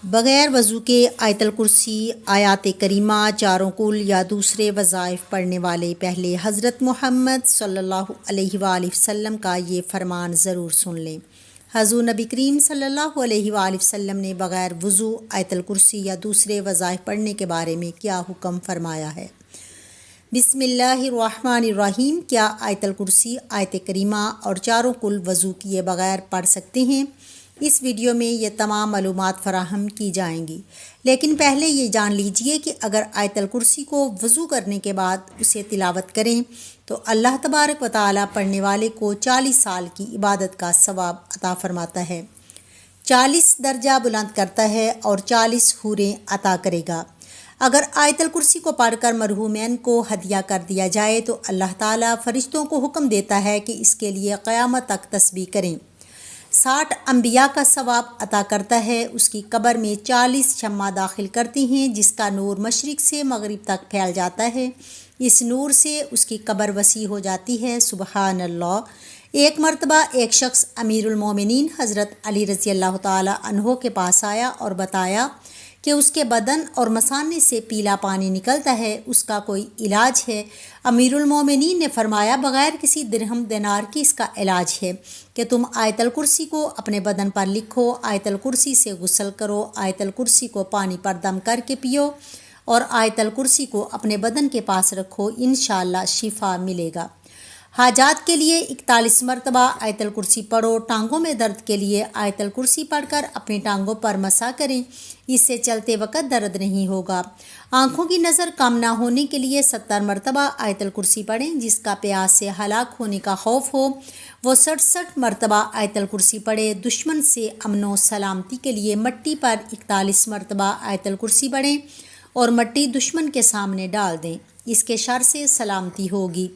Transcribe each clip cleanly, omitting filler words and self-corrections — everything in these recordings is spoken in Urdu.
بغیر وضو کے آیت الکرسی، آیات کریمہ، چاروں کل یا دوسرے وظائف پڑھنے والے پہلے حضرت محمد صلی اللہ علیہ وآلہ وسلم کا یہ فرمان ضرور سن لیں۔ حضور نبی کریم صلی اللہ علیہ وآلہ وسلم نے بغیر وضو آیت الکرسی یا دوسرے وظائف پڑھنے کے بارے میں کیا حکم فرمایا ہے؟ بسم اللہ الرحمن الرحیم۔ کیا آیت الکرسی، آیت کریمہ اور چاروں کل وضو کیے بغیر پڑھ سکتے ہیں؟ اس ویڈیو میں یہ تمام معلومات فراہم کی جائیں گی، لیکن پہلے یہ جان لیجئے کہ اگر آیت الکرسی کو وضو کرنے کے بعد اسے تلاوت کریں تو اللہ تبارک و تعالیٰ پڑھنے والے کو 40 سال کی عبادت کا ثواب عطا فرماتا ہے، 40 درجہ بلند کرتا ہے اور 40 حوریں عطا کرے گا۔ اگر آیت الکرسی کو پڑھ کر مرحومین کو ہدیہ کر دیا جائے تو اللہ تعالیٰ فرشتوں کو حکم دیتا ہے کہ اس کے لیے قیامت تک تسبیح کریں۔ 60 انبیاء کا ثواب عطا کرتا ہے۔ اس کی قبر میں 40 شمع داخل کرتی ہیں جس کا نور مشرق سے مغرب تک پھیل جاتا ہے۔ اس نور سے اس کی قبر وسیع ہو جاتی ہے۔ سبحان اللہ۔ ایک مرتبہ ایک شخص امیر المومنین حضرت علی رضی اللہ تعالی عنہ کے پاس آیا اور بتایا کہ اس کے بدن اور مثانے سے پیلا پانی نکلتا ہے، اس کا کوئی علاج ہے؟ امیر المومنین نے فرمایا، بغیر کسی درہم دینار کی اس کا علاج ہے کہ تم آیت الکرسی کو اپنے بدن پر لکھو، آیت الکرسی سے غسل کرو، آیت الکرسی کو پانی پر دم کر کے پیو اور آیت الکرسی کو اپنے بدن کے پاس رکھو، انشاءاللہ شفا ملے گا۔ حاجات کے لیے 41 مرتبہ آیت الکرسی پڑھو۔ ٹانگوں میں درد کے لیے آیت الکرسی پڑھ کر اپنی ٹانگوں پر مسح کریں، اس سے چلتے وقت درد نہیں ہوگا۔ آنکھوں کی نظر کم نہ ہونے کے لیے 70 مرتبہ آیت الکرسی پڑھیں۔ جس کا پیاس سے ہلاک ہونے کا خوف ہو وہ 67 مرتبہ آیت الکرسی پڑھے۔ دشمن سے امن و سلامتی کے لیے مٹی پر 41 مرتبہ آیت الکرسی پڑھیں اور مٹی دشمن کے سامنے ڈال دیں، اس کے شر سے سلامتی ہوگی۔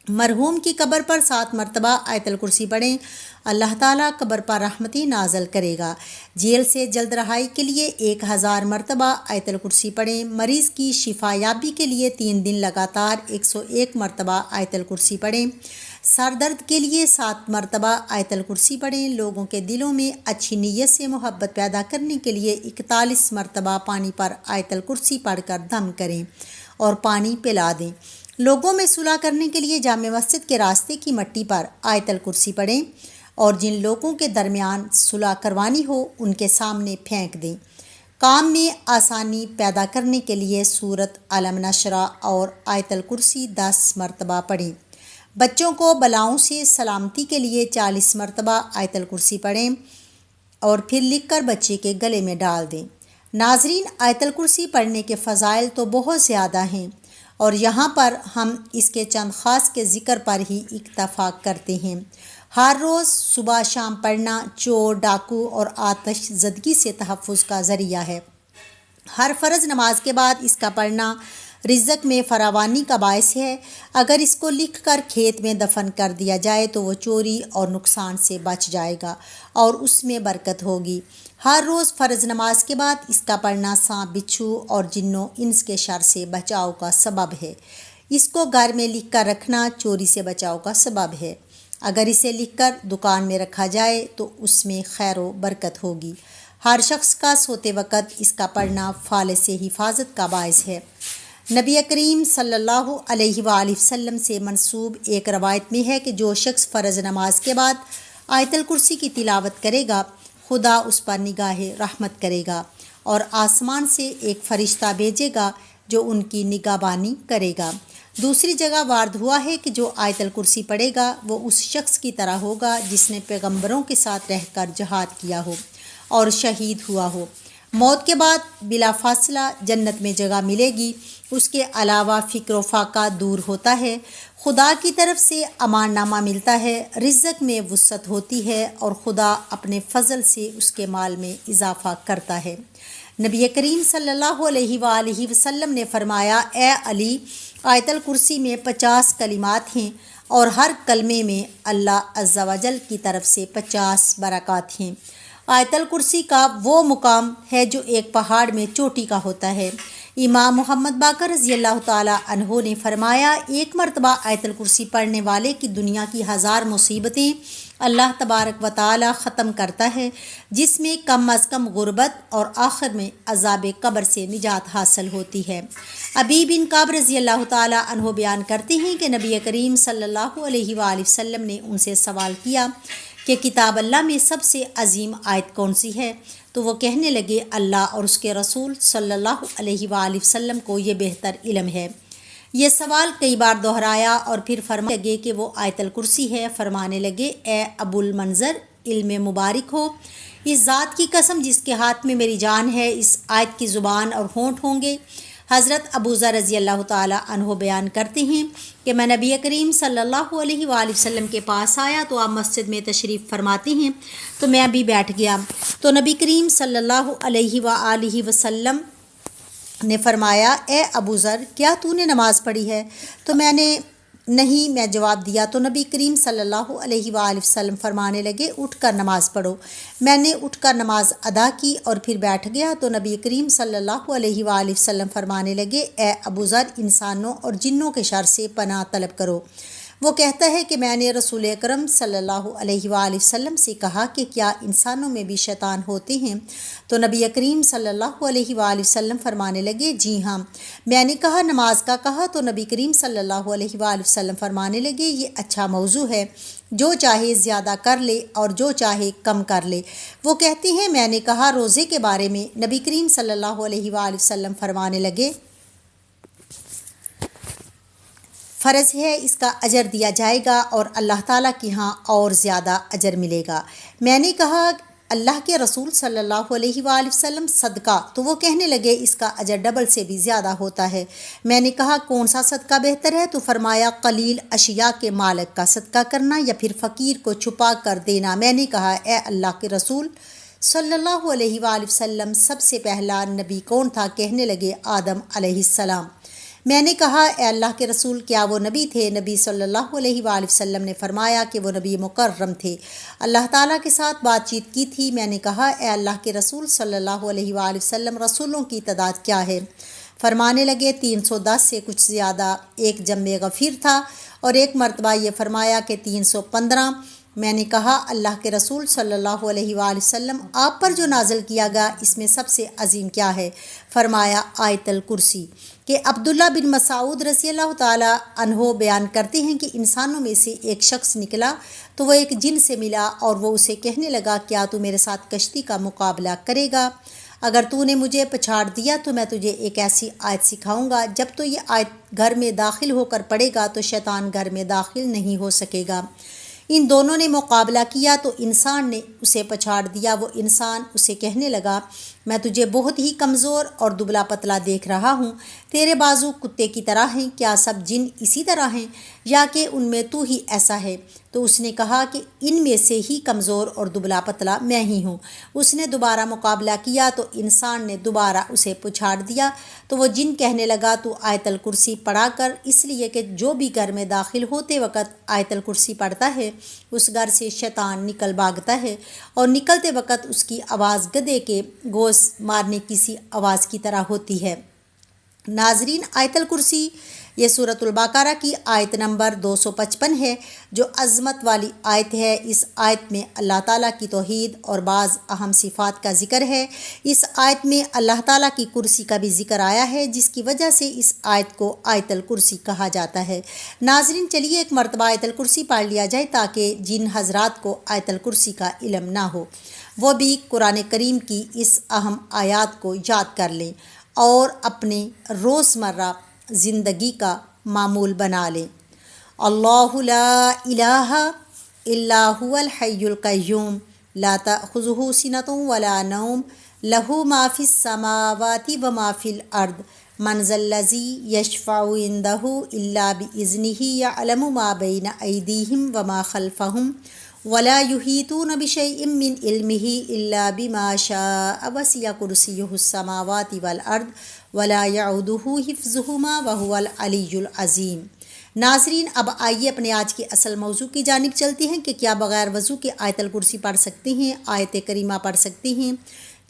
مرحوم کی قبر پر 7 مرتبہ آیت الکرسی پڑھیں، اللہ تعالیٰ قبر پر رحمتی نازل کرے گا۔ جیل سے جلد رہائی کے لیے 1000 مرتبہ آیت الکرسی پڑھیں۔ مریض کی شفا یابی کے لیے 3 دن لگاتار 101 مرتبہ آیت الکرسی پڑھیں۔ سر درد کے لیے 7 مرتبہ آیت الکرسی پڑھیں۔ لوگوں کے دلوں میں اچھی نیت سے محبت پیدا کرنے کے لیے 41 مرتبہ پانی پر آیت الکرسی پڑھ کر دم کریں اور پانی پلا دیں۔ لوگوں میں صلح کرنے کے لیے جامع مسجد کے راستے کی مٹی پر آیت الکرسی پڑھیں اور جن لوگوں کے درمیان صلح کروانی ہو ان کے سامنے پھینک دیں۔ کام میں آسانی پیدا کرنے کے لیے سورۃ علم نشرہ اور آیت الکرسی 10 مرتبہ پڑھیں۔ بچوں کو بلاؤں سے سلامتی کے لیے 40 مرتبہ آیت الکرسی پڑھیں اور پھر لکھ کر بچے کے گلے میں ڈال دیں۔ ناظرین، آیت الکرسی پڑھنے کے فضائل تو بہت زیادہ ہیں اور یہاں پر ہم اس کے چند خاص کے ذکر پر ہی اکتفا کرتے ہیں۔ ہر روز صبح شام پڑھنا چور، ڈاکو اور آتش زدگی سے تحفظ کا ذریعہ ہے۔ ہر فرض نماز کے بعد اس کا پڑھنا رزق میں فراوانی کا باعث ہے۔ اگر اس کو لکھ کر کھیت میں دفن کر دیا جائے تو وہ چوری اور نقصان سے بچ جائے گا اور اس میں برکت ہوگی۔ ہر روز فرض نماز کے بعد اس کا پڑھنا سانپ، بچھو اور جنوں انس کے شر سے بچاؤ کا سبب ہے۔ اس کو گھر میں لکھ کر رکھنا چوری سے بچاؤ کا سبب ہے۔ اگر اسے لکھ کر دکان میں رکھا جائے تو اس میں خیر و برکت ہوگی۔ ہر شخص کا سوتے وقت اس کا پڑھنا فالج سے حفاظت کا باعث ہے۔ نبی کریم صلی اللہ علیہ وآلہ وسلم سے منسوب ایک روایت میں ہے کہ جو شخص فرض نماز کے بعد آیت الکرسی کی تلاوت کرے گا خدا اس پر نگاہ رحمت کرے گا اور آسمان سے ایک فرشتہ بھیجے گا جو ان کی نگہبانی کرے گا۔ دوسری جگہ وارد ہوا ہے کہ جو آیت الکرسی پڑھے گا وہ اس شخص کی طرح ہوگا جس نے پیغمبروں کے ساتھ رہ کر جہاد کیا ہو اور شہید ہوا ہو۔ موت کے بعد بلا فاصلہ جنت میں جگہ ملے گی۔ اس کے علاوہ فکر و فاقہ دور ہوتا ہے، خدا کی طرف سے امان نامہ ملتا ہے، رزق میں وسعت ہوتی ہے اور خدا اپنے فضل سے اس کے مال میں اضافہ کرتا ہے۔ نبی کریم صلی اللہ علیہ وآلہ وسلم نے فرمایا، اے علی، آیت الکرسی میں 50 کلمات ہیں اور ہر کلمے میں اللہ عز و جل کی طرف سے 50 برکات ہیں۔ آیت الکرسی کا وہ مقام ہے جو ایک پہاڑ میں چوٹی کا ہوتا ہے۔ امام محمد باقر رضی اللہ تعالیٰ عنہ نے فرمایا، ایک مرتبہ آیت الکرسی پڑھنے والے کی دنیا کی 1000 مصیبتیں اللہ تبارک و تعالی ختم کرتا ہے، جس میں کم از کم غربت اور آخر میں عذاب قبر سے نجات حاصل ہوتی ہے۔ ابی بن کعب رضی اللہ تعالی عنہ بیان کرتے ہیں کہ نبی کریم صلی اللہ علیہ وآلہ وسلم نے ان سے سوال کیا کہ کتاب اللہ میں سب سے عظیم آیت کون سی ہے؟ تو وہ کہنے لگے اللہ اور اس کے رسول صلی اللہ علیہ وآلہ وسلم کو یہ بہتر علم ہے۔ یہ سوال کئی بار دہرایا اور پھر فرمانے لگے کہ وہ آیت الکرسی ہے۔ فرمانے لگے اے ابو المنظر، علم مبارک ہو، اس ذات کی قسم جس کے ہاتھ میں میری جان ہے، اس آیت کی زبان اور ہونٹ ہوں گے۔ حضرت ابو ذر رضی اللہ تعالی عنہ بیان کرتے ہیں کہ میں نبی کریم صلی اللہ علیہ وآلہ وسلم کے پاس آیا تو آپ مسجد میں تشریف فرماتے ہیں، تو میں ابھی بیٹھ گیا تو نبی کریم صلی اللہ علیہ وآلہ وسلم نے فرمایا اے ابو ذر، کیا تو نے نماز پڑھی ہے؟ تو میں نے نہیں میں جواب دیا تو نبی کریم صلی اللہ علیہ وآلہ وسلم فرمانے لگے اٹھ کر نماز پڑھو۔ میں نے اٹھ کر نماز ادا کی اور پھر بیٹھ گیا تو نبی کریم صلی اللہ علیہ وآلہ وسلم فرمانے لگے اے ابو ذر، انسانوں اور جنوں کے شر سے پناہ طلب کرو۔ وہ کہتا ہے کہ میں نے رسول اکرم صلی اللہ علیہ وآلہ وسلم سے کہا کہ کیا انسانوں میں بھی شیطان ہوتے ہیں؟ تو نبی کریم صلی اللہ علیہ وآلہ وسلم فرمانے لگے جی ہاں۔ میں نے کہا نماز کا کہا؟ تو نبی کریم صلی اللہ علیہ وآلہ وسلم فرمانے لگے یہ اچھا موضوع ہے، جو چاہے زیادہ کر لے اور جو چاہے کم کر لے۔ وہ کہتے ہیں میں نے کہا روزے کے بارے میں؟ نبی کریم صلی اللہ علیہ وآلہ وسلم فرمانے لگے فرض ہے، اس کا اجر دیا جائے گا اور اللہ تعالیٰ کے ہاں اور زیادہ اجر ملے گا۔ میں نے کہا اللہ کے رسول صلی اللہ علیہ وآلہ وسلم صدقہ؟ تو وہ کہنے لگے اس کا اجر ڈبل سے بھی زیادہ ہوتا ہے۔ میں نے کہا کون سا صدقہ بہتر ہے؟ تو فرمایا قلیل اشیاء کے مالک کا صدقہ کرنا یا پھر فقیر کو چھپا کر دینا۔ میں نے کہا اے اللہ کے رسول صلی اللہ علیہ وآلہ وسلم سب سے پہلا نبی کون تھا؟ کہنے لگے آدم علیہ السلام۔ میں نے کہا اے اللہ کے رسول کیا وہ نبی تھے؟ نبی صلی اللہ علیہ وآلہ وسلم نے فرمایا کہ وہ نبی مکرم تھے، اللہ تعالیٰ کے ساتھ بات چیت کی تھی۔ میں نے کہا اے اللہ کے رسول صلی اللہ علیہ وآلہ وسلم رسولوں کی تعداد کیا ہے؟ فرمانے لگے 310 سے کچھ زیادہ۔ ایک جمع غفیر تھا اور ایک مرتبہ یہ فرمایا کہ 315۔ میں نے کہا اللہ کے رسول صلی اللہ علیہ وآلہ وسلم آپ پر جو نازل کیا گیا اس میں سب سے عظیم کیا ہے؟ فرمایا آیت الکرسی۔ کہ عبداللہ بن مسعود رضی اللہ تعالی عنہ بیان کرتے ہیں کہ انسانوں میں سے ایک شخص نکلا تو وہ ایک جن سے ملا اور وہ اسے کہنے لگا کیا تو میرے ساتھ کشتی کا مقابلہ کرے گا؟ اگر تو نے مجھے پچھاڑ دیا تو میں تجھے ایک ایسی آیت سکھاؤں گا جب تو یہ آیت گھر میں داخل ہو کر پڑے گا تو شیطان گھر میں داخل نہیں ہو سکے گا۔ ان دونوں نے مقابلہ کیا تو انسان نے اسے پچھاڑ دیا۔ وہ انسان اسے کہنے لگا میں تجھے بہت ہی کمزور اور دبلا پتلا دیکھ رہا ہوں، تیرے بازو کتے کی طرح ہیں، کیا سب جن اسی طرح ہیں یا کہ ان میں تو ہی ایسا ہے؟ تو اس نے کہا کہ ان میں سے ہی کمزور اور دبلا پتلا میں ہی ہوں۔ اس نے دوبارہ مقابلہ کیا تو انسان نے دوبارہ اسے پچھاڑ دیا تو وہ جن کہنے لگا تو آیت الکرسی پڑھا کر، اس لیے کہ جو بھی گھر میں داخل ہوتے وقت آیت الکرسی پڑھتا ہے اس گھر سے شیطان نکل بھاگتا ہے اور نکلتے وقت اس کی آواز گدھے کے گوشت مارنے کسی آواز کی طرح ہوتی ہے۔ ناظرین، آیت الکرسی یہ سورۃ البقرہ کی آیت نمبر 255 ہے جو عظمت والی آیت ہے۔ اس آیت میں اللہ تعالیٰ کی توحید اور بعض اہم صفات کا ذکر ہے۔ اس آیت میں اللہ تعالیٰ کی کرسی کا بھی ذکر آیا ہے جس کی وجہ سے اس آیت کو آیت الکرسی کہا جاتا ہے۔ ناظرین، چلیے ایک مرتبہ آیت الکرسی پڑھ لیا جائے تاکہ جن حضرات کو آیت الکرسی کا علم نہ ہو وہ بھی قرآن کریم کی اس اہم آیات کو یاد کر لیں اور اپنے روزمرہ زندگی کا معمول بنا لیں۔ اللہ لا الہ الا هو الحی القیوم لا تأخذہ سنۃ ولا نوم لہ ما فی السماوات وما فی الارض من ذا الذی یشفع عندہ الا بإذنہ یعلم ما بین ایدیہم وما خلفہم ولا یحیطون بشیء من علمہ الا بما شاء وسع کرسیہ السماوات والارض ولا یعودہ حفظہما وہو العلی العظیم۔ ناظرین، اب آئیے اپنے آج کے اصل موضوع کی جانب چلتے ہیں کہ کیا بغیر وضو کے آیت الکرسی پڑھ سکتے ہیں، آیت کریمہ پڑھ سکتے ہیں؟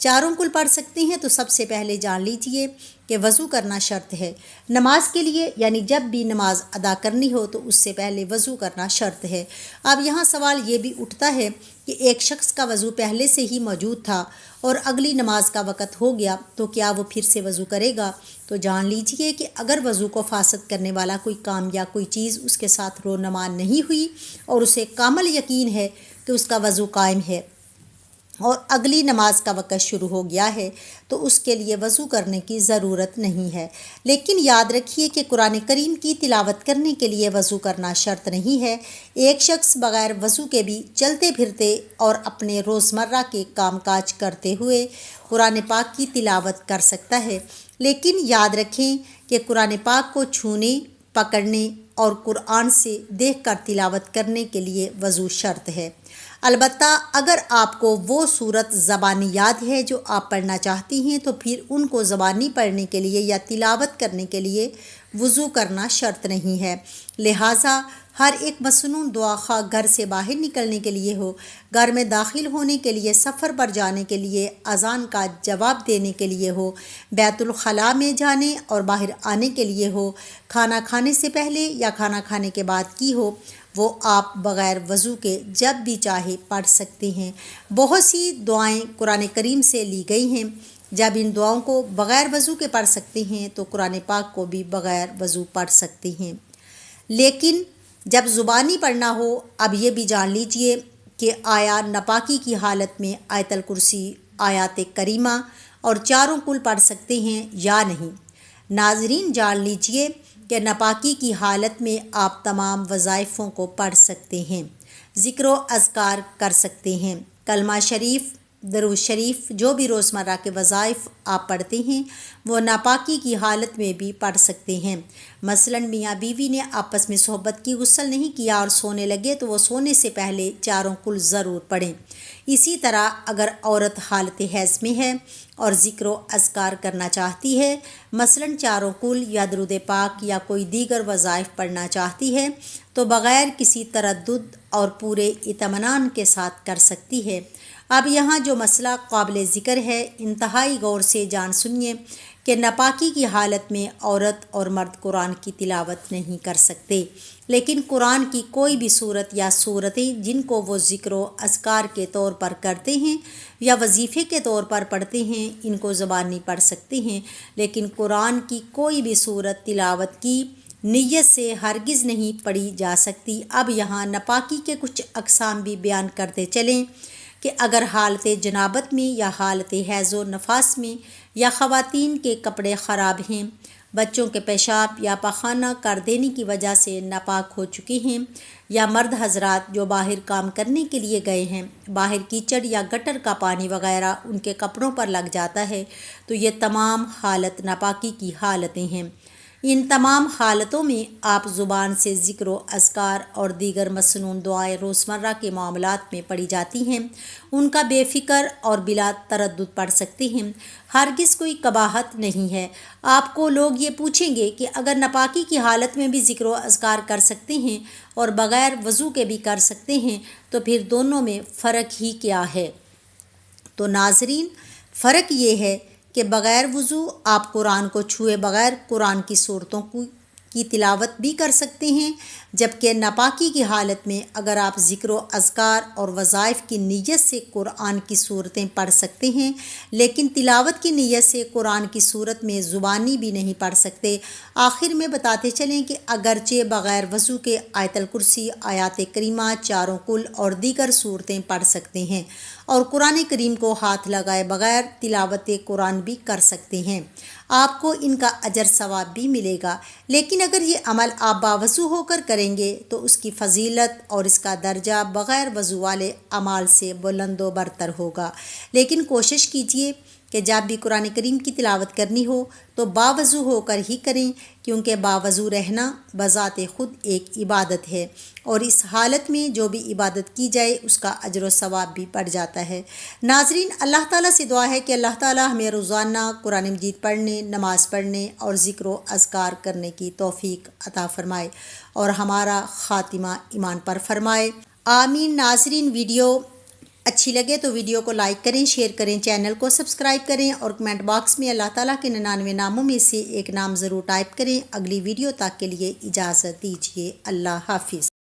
چاروں کل پڑھ سکتے ہیں تو سب سے پہلے جان لیجئے کہ وضو کرنا شرط ہے نماز کے لیے، یعنی جب بھی نماز ادا کرنی ہو تو اس سے پہلے وضو کرنا شرط ہے۔ اب یہاں سوال یہ بھی اٹھتا ہے کہ ایک شخص کا وضو پہلے سے ہی موجود تھا اور اگلی نماز کا وقت ہو گیا تو کیا وہ پھر سے وضو کرے گا؟ تو جان لیجئے کہ اگر وضو کو فاسد کرنے والا کوئی کام یا کوئی چیز اس کے ساتھ رونما نہیں ہوئی اور اسے کامل یقین ہے کہ اس کا وضو قائم ہے اور اگلی نماز کا وقت شروع ہو گیا ہے تو اس کے لیے وضو کرنے کی ضرورت نہیں ہے۔ لیکن یاد رکھیے کہ قرآن کریم کی تلاوت کرنے کے لیے وضو کرنا شرط نہیں ہے۔ ایک شخص بغیر وضو کے بھی چلتے پھرتے اور اپنے روزمرہ کے کام کاج کرتے ہوئے قرآن پاک کی تلاوت کر سکتا ہے، لیکن یاد رکھیں کہ قرآن پاک کو چھونے، پکڑنے اور قرآن سے دیکھ کر تلاوت کرنے کے لیے وضو شرط ہے۔ البتہ اگر آپ کو وہ سورت زبانی یاد ہے جو آپ پڑھنا چاہتی ہیں تو پھر ان کو زبانی پڑھنے کے لیے یا تلاوت کرنے کے لیے وضو کرنا شرط نہیں ہے۔ لہٰذا ہر ایک مسنون دعا خواہ گھر سے باہر نکلنے کے لیے ہو، گھر میں داخل ہونے کے لیے، سفر پر جانے کے لیے، اذان کا جواب دینے کے لیے ہو، بیت الخلاء میں جانے اور باہر آنے کے لیے ہو، کھانا کھانے سے پہلے یا کھانا کھانے کے بعد کی ہو، وہ آپ بغیر وضو کے جب بھی چاہے پڑھ سکتے ہیں۔ بہت سی دعائیں قرآن کریم سے لی گئی ہیں۔ جب ان دعاؤں کو بغیر وضو کے پڑھ سکتے ہیں تو قرآن پاک کو بھی بغیر وضو پڑھ سکتے ہیں۔ لیکن جب زبانی پڑھنا ہو، اب یہ بھی جان لیجئے کہ آیا ناپاکی کی حالت میں آیت الکرسی، آیات کریمہ اور چاروں کل پڑھ سکتے ہیں یا نہیں؟ ناظرین جان لیجئے کہ ناپاکی کی حالت میں آپ تمام وظائفوں کو پڑھ سکتے ہیں، ذکر و اذکار کر سکتے ہیں، کلمہ شریف، درود شریف، جو بھی روزمرہ کے وظائف آپ پڑھتے ہیں وہ ناپاکی کی حالت میں بھی پڑھ سکتے ہیں۔ مثلاً میاں بیوی نے آپس میں صحبت کی، غسل نہیں کیا اور سونے لگے تو وہ سونے سے پہلے چاروں کل ضرور پڑھیں۔ اسی طرح اگر عورت حالت حیض میں ہے اور ذکر و اذکار کرنا چاہتی ہے، مثلاً چاروں کل یا درود پاک یا کوئی دیگر وظائف پڑھنا چاہتی ہے تو بغیر کسی تردد اور پورے اطمینان کے ساتھ کر سکتی ہے۔ اب یہاں جو مسئلہ قابل ذکر ہے، انتہائی غور سے جان سنیے کہ ناپاکی کی حالت میں عورت اور مرد قرآن کی تلاوت نہیں کر سکتے، لیکن قرآن کی کوئی بھی صورت یا صورتیں جن کو وہ ذکر و اذکار کے طور پر کرتے ہیں یا وظیفے کے طور پر پڑھتے ہیں، ان کو زبانی پڑھ سکتے ہیں، لیکن قرآن کی کوئی بھی صورت تلاوت کی نیت سے ہرگز نہیں پڑھی جا سکتی۔ اب یہاں ناپاکی کے کچھ اقسام بھی بیان کرتے چلیں کہ اگر حالت جنابت میں یا حالت حیض و نفاس میں، یا خواتین کے کپڑے خراب ہیں، بچوں کے پیشاب یا پخانہ کر دینے کی وجہ سے ناپاک ہو چکے ہیں، یا مرد حضرات جو باہر کام کرنے کے لیے گئے ہیں، باہر کیچڑ یا گٹر کا پانی وغیرہ ان کے کپڑوں پر لگ جاتا ہے، تو یہ تمام حالت ناپاکی کی حالتیں ہیں۔ ان تمام حالتوں میں آپ زبان سے ذکر و اذکار اور دیگر مسنون دعائیں روزمرہ کے معاملات میں پڑھی جاتی ہیں، ان کا بے فکر اور بلا تردد پڑھ سکتے ہیں، ہرگز کوئی قباحت نہیں ہے۔ آپ کو لوگ یہ پوچھیں گے کہ اگر ناپاکی کی حالت میں بھی ذکر و اذکار کر سکتے ہیں اور بغیر وضو کے بھی کر سکتے ہیں تو پھر دونوں میں فرق ہی کیا ہے؟ تو ناظرین، فرق یہ ہے کہ بغیر وضو آپ قرآن کو چھوئے بغیر قرآن کی صورتوں کی تلاوت بھی کر سکتے ہیں، جبکہ ناپاکی کی حالت میں اگر آپ ذکر و اذکار اور وظائف کی نیت سے قرآن کی صورتیں پڑھ سکتے ہیں لیکن تلاوت کی نیت سے قرآن کی صورت میں زبانی بھی نہیں پڑھ سکتے۔ آخر میں بتاتے چلیں کہ اگرچہ بغیر وضو کے آیت الکرسی، آیات کریمہ، چاروں کل اور دیگر صورتیں پڑھ سکتے ہیں اور قرآن کریم کو ہاتھ لگائے بغیر تلاوت قرآن بھی کر سکتے ہیں، آپ کو ان کا اجر ثواب بھی ملے گا، لیکن اگر یہ عمل آپ باوضو ہو کر کریں گے تو اس کی فضیلت اور اس کا درجہ بغیر وضو والے اعمال سے بلند و برتر ہوگا۔ لیکن کوشش کیجیے کہ جب بھی قرآن کریم کی تلاوت کرنی ہو تو باوضو ہو کر ہی کریں، کیونکہ باوضو رہنا بذات خود ایک عبادت ہے اور اس حالت میں جو بھی عبادت کی جائے اس کا اجر و ثواب بھی بڑھ جاتا ہے۔ ناظرین، اللہ تعالیٰ سے دعا ہے کہ اللہ تعالیٰ ہمیں روزانہ قرآن مجید پڑھنے، نماز پڑھنے اور ذکر و اذکار کرنے کی توفیق عطا فرمائے اور ہمارا خاتمہ ایمان پر فرمائے، آمین۔ ناظرین، ویڈیو اچھی لگے تو ویڈیو کو لائک کریں، شیئر کریں، چینل کو سبسکرائب کریں اور کمنٹ باکس میں اللہ تعالیٰ کے 99 ناموں میں سے ایک نام ضرور ٹائپ کریں۔ اگلی ویڈیو تک کے لیے اجازت دیجیے۔ اللہ حافظ۔